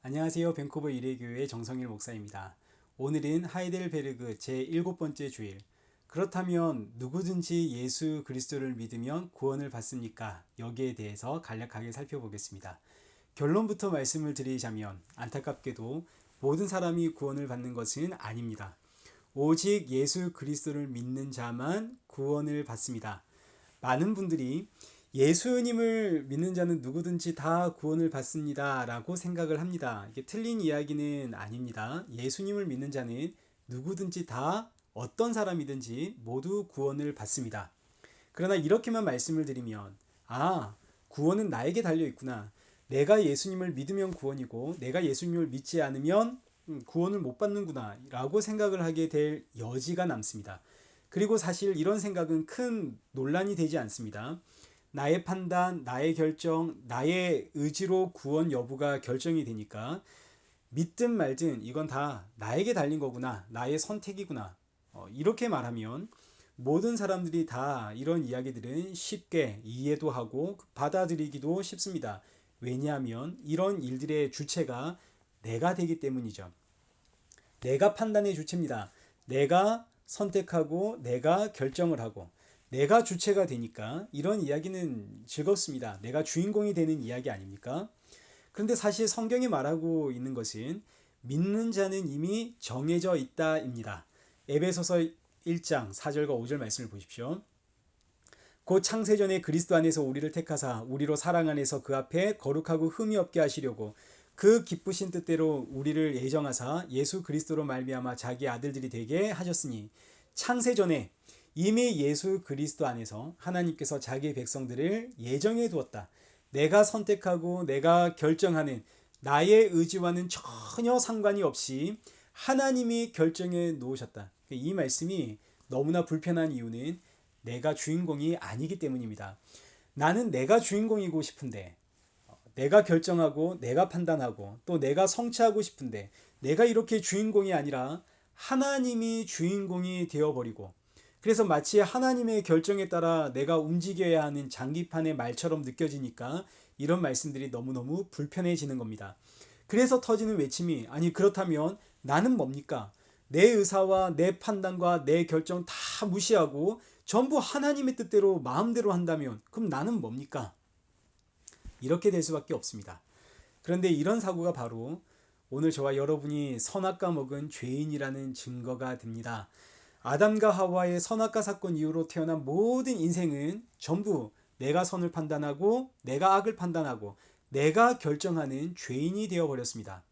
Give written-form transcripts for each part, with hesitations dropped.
안녕하세요. 밴쿠버 이레교회 정성일 목사입니다. 오늘은 하이델베르그 제7번째 주일. 그렇다면 누구든지 예수 그리스도를 믿으면 구원을 받습니까? 여기에 대해서 간략하게 살펴보겠습니다. 결론부터 말씀을 드리자면 안타깝게도 모든 사람이 구원을 받는 것은 아닙니다. 오직 예수 그리스도를 믿는 자만 구원을 받습니다. 많은 분들이 예수님을 믿는 자는 누구든지 다 구원을 받습니다 라고 생각을 합니다. 이게 틀린 이야기는 아닙니다. 예수님을 믿는 자는 누구든지 다 어떤 사람이든지 모두 구원을 받습니다. 그러나 이렇게만 말씀을 드리면 구원은 나에게 달려 있구나. 내가 예수님을 믿으면 구원이고 내가 예수님을 믿지 않으면 구원을 못 받는구나 라고 생각을 하게 될 여지가 남습니다. 그리고 사실 이런 생각은 큰 논란이 되지 않습니다. 나의 판단, 나의 결정, 나의 의지로 구원 여부가 결정이 되니까 믿든 말든 이건 다 나에게 달린 거구나, 나의 선택이구나, 이렇게 말하면 모든 사람들이 다 이런 이야기들은 쉽게 이해도 하고 받아들이기도 쉽습니다. 왜냐하면 이런 일들의 주체가 내가 되기 때문이죠. 내가 판단의 주체입니다. 내가 선택하고 내가 결정을 하고 내가 주체가 되니까 이런 이야기는 즐겁습니다. 내가 주인공이 되는 이야기 아닙니까? 그런데 사실 성경이 말하고 있는 것은 믿는 자는 이미 정해져 있다입니다. 에베소서 1장 4절과 5절 말씀을 보십시오. 곧 창세전에 그리스도 안에서 우리를 택하사 우리로 사랑 안에서 그 앞에 거룩하고 흠이 없게 하시려고 그 기쁘신 뜻대로 우리를 예정하사 예수 그리스도로 말미암아 자기 아들들이 되게 하셨으니 창세전에 이미 예수 그리스도 안에서 하나님께서 자기 백성들을 예정해 두었다. 내가 선택하고 내가 결정하는 나의 의지와는 전혀 상관이 없이 하나님이 결정해 놓으셨다. 이 말씀이 너무나 불편한 이유는 내가 주인공이 아니기 때문입니다. 나는 내가 주인공이고 싶은데 내가 결정하고 내가 판단하고 또 내가 성취하고 싶은데 내가 이렇게 주인공이 아니라 하나님이 주인공이 되어버리고 그래서 마치 하나님의 결정에 따라 내가 움직여야 하는 장기판의 말처럼 느껴지니까 이런 말씀들이 너무너무 불편해지는 겁니다. 그래서 터지는 외침이 아니 그렇다면 나는 뭡니까? 내 의사와 내 판단과 내 결정 다 무시하고 전부 하나님의 뜻대로 마음대로 한다면 그럼 나는 뭡니까? 이렇게 될 수밖에 없습니다. 그런데 이런 사고가 바로 오늘 저와 여러분이 선악과 먹은 죄인이라는 증거가 됩니다. 아담과 하와의 선악과 사건 이후로 태어난 모든 인생은 전부 내가 선을 판단하고 내가 악을 판단하고 내가 결정하는 죄인이 되어버렸습니다.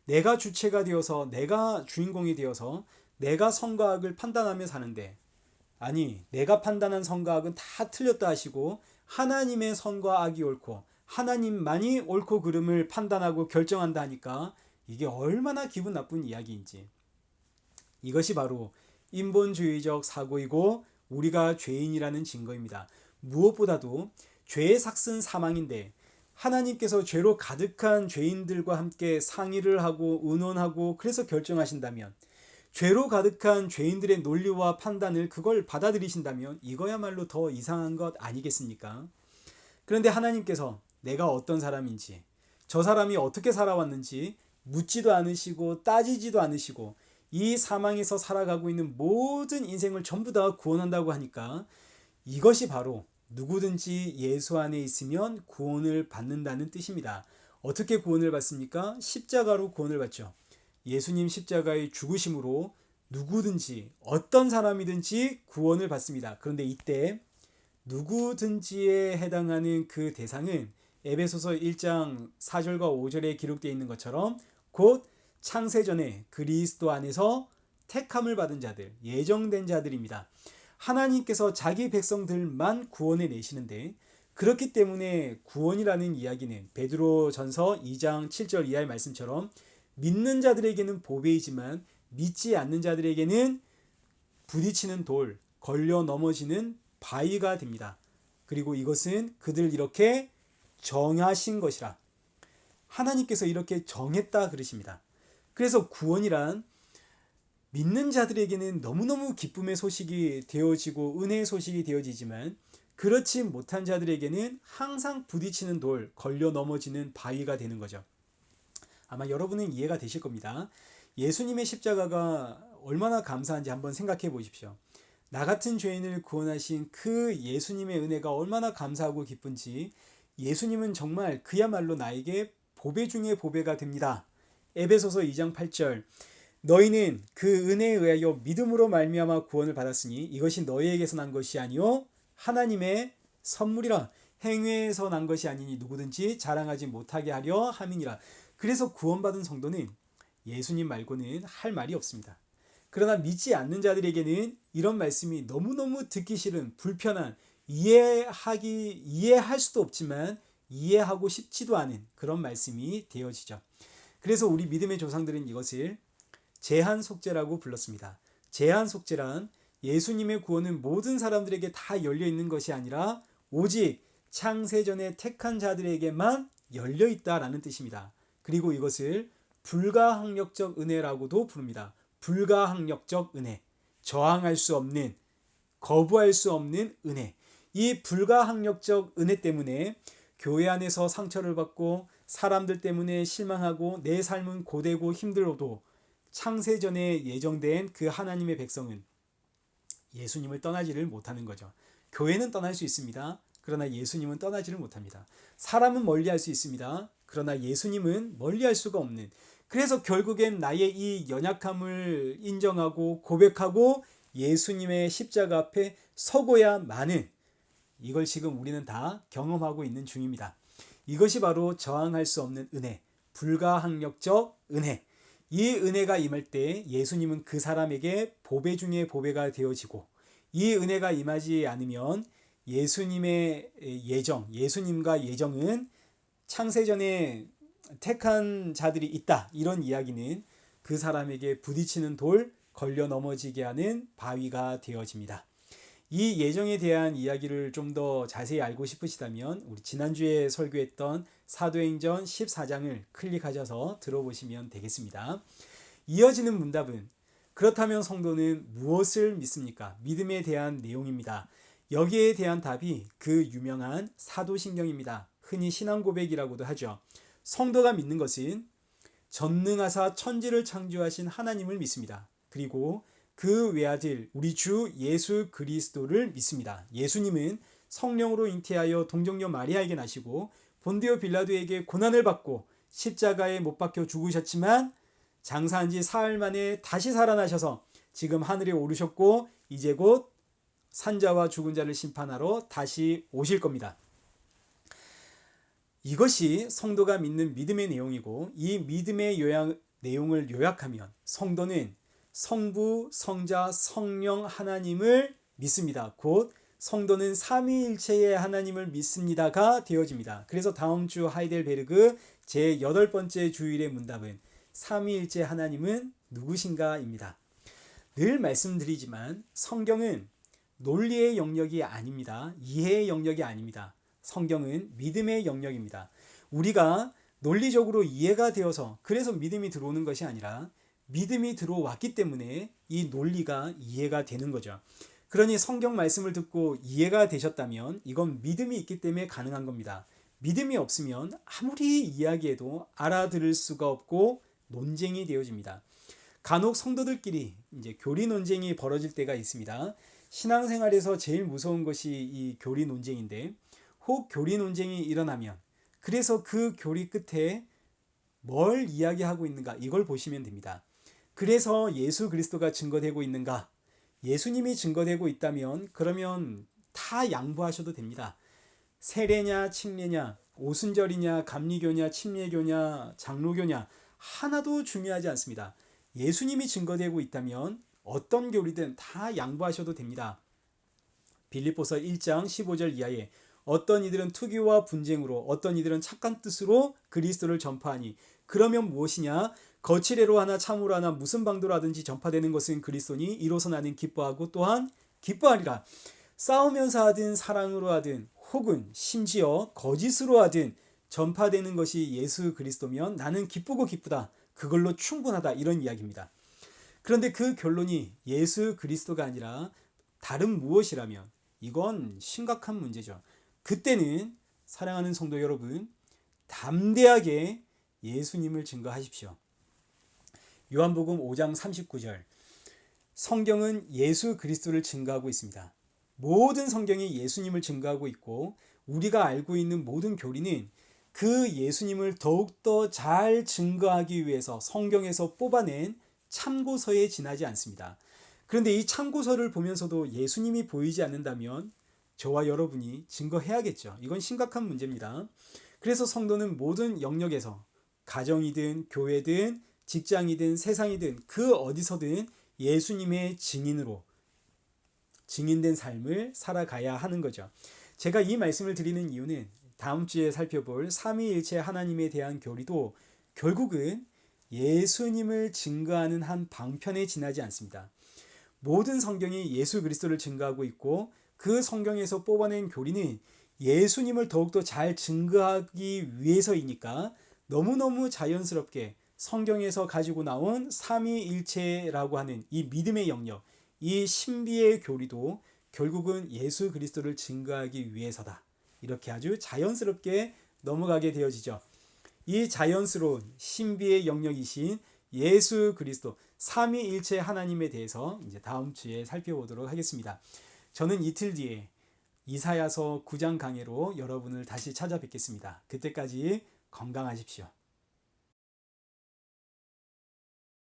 내가 주체가 되어서 내가 주인공이 되어서 내가 선과 악을 판단하며 사는데 아니 내가 판단한 선과 악은 다 틀렸다 하시고 하나님의 선과 악이 옳고 하나님만이 옳고 그름을 판단하고 결정한다 하니까 이게 얼마나 기분 나쁜 이야기인지. 이것이 바로 인본주의적 사고이고 우리가 죄인이라는 증거입니다. 무엇보다도 죄의 삭은 사망인데 하나님께서 죄로 가득한 죄인들과 함께 상의를 하고 의논하고 그래서 결정하신다면 죄로 가득한 죄인들의 논리와 판단을 그걸 받아들이신다면 이거야말로 더 이상한 것 아니겠습니까? 그런데 하나님께서 내가 어떤 사람인지 저 사람이 어떻게 살아왔는지 묻지도 않으시고 따지지도 않으시고 이 사망에서 살아가고 있는 모든 인생을 전부 다 구원한다고 하니까 이것이 바로 누구든지 예수 안에 있으면 구원을 받는다는 뜻입니다. 어떻게 구원을 받습니까? 십자가로 구원을 받죠. 예수님 십자가의 죽으심으로 누구든지 어떤 사람이든지 구원을 받습니다. 그런데 이때 누구든지에 해당하는 그 대상은 에베소서 1장 4절과 5절에 기록되어 있는 것처럼 곧 창세전에 그리스도 안에서 택함을 받은 자들, 예정된 자들입니다. 하나님께서 자기 백성들만 구원해 내시는데 그렇기 때문에 구원이라는 이야기는 베드로전서 2장 7절 이하의 말씀처럼 믿는 자들에게는 보배이지만 믿지 않는 자들에게는 부딪히는 돌, 걸려 넘어지는 바위가 됩니다. 그리고 이것은 그들 이렇게 정하신 것이라. 하나님께서 이렇게 정했다 그러십니다. 그래서 구원이란 믿는 자들에게는 너무너무 기쁨의 소식이 되어지고 은혜의 소식이 되어지지만 그렇지 못한 자들에게는 항상 부딪히는 돌, 걸려 넘어지는 바위가 되는 거죠. 아마 여러분은 이해가 되실 겁니다. 예수님의 십자가가 얼마나 감사한지 한번 생각해 보십시오. 나 같은 죄인을 구원하신 그 예수님의 은혜가 얼마나 감사하고 기쁜지 예수님은 정말 그야말로 나에게 보배 중에 보배가 됩니다. 에베소서 2장 8절 너희는 그 은혜에 의하여 믿음으로 말미암아 구원을 받았으니 이것이 너희에게서 난 것이 아니요 하나님의 선물이라 행위에서 난 것이 아니니 누구든지 자랑하지 못하게 하려 함이니라. 그래서 구원받은 성도는 예수님 말고는 할 말이 없습니다. 그러나 믿지 않는 자들에게는 이런 말씀이 너무너무 듣기 싫은 불편한 이해할 수도 없지만 이해하고 싶지도 않은 그런 말씀이 되어지죠. 그래서 우리 믿음의 조상들은 이것을 제한 속죄라고 불렀습니다. 제한 속죄란 예수님의 구원은 모든 사람들에게 다 열려 있는 것이 아니라 오직 창세전에 택한 자들에게만 열려 있다라는 뜻입니다. 그리고 이것을 불가항력적 은혜라고도 부릅니다. 불가항력적 은혜, 저항할 수 없는, 거부할 수 없는 은혜. 이 불가항력적 은혜 때문에 교회 안에서 상처를 받고 사람들 때문에 실망하고 내 삶은 고되고 힘들어도 창세전에 예정된 그 하나님의 백성은 예수님을 떠나지를 못하는 거죠. 교회는 떠날 수 있습니다. 그러나 예수님은 떠나지를 못합니다. 사람은 멀리할 수 있습니다. 그러나 예수님은 멀리할 수가 없는, 그래서 결국엔 나의 이 연약함을 인정하고 고백하고 예수님의 십자가 앞에 서고야 마는, 이걸 지금 우리는 다 경험하고 있는 중입니다. 이것이 바로 저항할 수 없는 은혜, 불가항력적 은혜. 이 은혜가 임할 때 예수님은 그 사람에게 보배 중에 보배가 되어지고, 이 은혜가 임하지 않으면 예수님의 예정, 예수님과 예정은 창세전에 택한 자들이 있다, 이런 이야기는 그 사람에게 부딪히는 돌, 걸려 넘어지게 하는 바위가 되어집니다. 이 예정에 대한 이야기를 좀 더 자세히 알고 싶으시다면 우리 지난주에 설교했던 사도행전 14장을 클릭하셔서 들어보시면 되겠습니다. 이어지는 문답은 그렇다면 성도는 무엇을 믿습니까? 믿음에 대한 내용입니다. 여기에 대한 답이 그 유명한 사도신경입니다. 흔히 신앙고백이라고도 하죠. 성도가 믿는 것은 전능하사 천지를 창조하신 하나님을 믿습니다. 그리고 그 외아들 우리 주 예수 그리스도를 믿습니다. 예수님은 성령으로 잉태하여 동정녀 마리아에게 나시고 본디오 빌라도에게 고난을 받고 십자가에 못 박혀 죽으셨지만 장사한 지 사흘 만에 다시 살아나셔서 지금 하늘에 오르셨고 이제 곧 산자와 죽은 자를 심판하러 다시 오실 겁니다. 이것이 성도가 믿는 믿음의 내용이고, 이 믿음의 내용을 요약하면 성도는 성부, 성자, 성령 하나님을 믿습니다. 곧 성도는 삼위일체의 하나님을 믿습니다가 되어집니다. 그래서 다음 주 하이델베르그 제8번째 주일의 문답은 삼위일체 하나님은 누구신가입니다. 늘 말씀드리지만 성경은 논리의 영역이 아닙니다. 이해의 영역이 아닙니다. 성경은 믿음의 영역입니다. 우리가 논리적으로 이해가 되어서 그래서 믿음이 들어오는 것이 아니라 믿음이 들어왔기 때문에 이 논리가 이해가 되는 거죠. 그러니 성경 말씀을 듣고 이해가 되셨다면 이건 믿음이 있기 때문에 가능한 겁니다. 믿음이 없으면 아무리 이야기해도 알아들을 수가 없고 논쟁이 되어집니다. 간혹 성도들끼리 이제 교리 논쟁이 벌어질 때가 있습니다. 신앙생활에서 제일 무서운 것이 이 교리 논쟁인데, 혹 교리 논쟁이 일어나면 그래서 그 교리 끝에 뭘 이야기하고 있는가, 이걸 보시면 됩니다. 그래서 예수 그리스도가 증거되고 있는가? 예수님이 증거되고 있다면 그러면 다 양보하셔도 됩니다. 세례냐 침례냐, 오순절이냐 감리교냐 침례교냐 장로교냐, 하나도 중요하지 않습니다. 예수님이 증거되고 있다면 어떤 교리든 다 양보하셔도 됩니다. 빌립보서 1장 15절 이하에 어떤 이들은 투기와 분쟁으로 어떤 이들은 착한 뜻으로 그리스도를 전파하니 그러면 무엇이냐? 거칠애로 하나 참으로 하나 무슨 방도로 하든지 전파되는 것은 그리스도니 이로써 나는 기뻐하고 또한 기뻐하리라. 싸우면서 하든 사랑으로 하든 혹은 심지어 거짓으로 하든 전파되는 것이 예수 그리스도면 나는 기쁘고 기쁘다. 그걸로 충분하다. 이런 이야기입니다. 그런데 그 결론이 예수 그리스도가 아니라 다른 무엇이라면 이건 심각한 문제죠. 그때는 사랑하는 성도 여러분, 담대하게 예수님을 증거하십시오. 요한복음 5장 39절. 성경은 예수 그리스도를 증거하고 있습니다. 모든 성경이 예수님을 증거하고 있고 우리가 알고 있는 모든 교리는 그 예수님을 더욱더 잘 증거하기 위해서 성경에서 뽑아낸 참고서에 지나지 않습니다. 그런데 이 참고서를 보면서도 예수님이 보이지 않는다면 저와 여러분이 증거해야겠죠. 이건 심각한 문제입니다. 그래서 성도는 모든 영역에서 가정이든 교회든 직장이든 세상이든 그 어디서든 예수님의 증인으로 증인된 삶을 살아가야 하는 거죠. 제가 이 말씀을 드리는 이유는 다음 주에 살펴볼 삼위일체 하나님에 대한 교리도 결국은 예수님을 증거하는 한 방편에 지나지 않습니다. 모든 성경이 예수 그리스도를 증거하고 있고 그 성경에서 뽑아낸 교리는 예수님을 더욱더 잘 증거하기 위해서이니까 너무너무 자연스럽게 성경에서 가지고 나온 삼위일체라고 하는 이 믿음의 영역, 이 신비의 교리도 결국은 예수 그리스도를 증거하기 위해서다. 이렇게 아주 자연스럽게 넘어가게 되어지죠. 이 자연스러운 신비의 영역이신 예수 그리스도 삼위일체 하나님에 대해서 이제 다음 주에 살펴보도록 하겠습니다. 저는 이틀 뒤에 이사야서 9장 강해로 여러분을 다시 찾아뵙겠습니다. 그때까지 건강하십시오.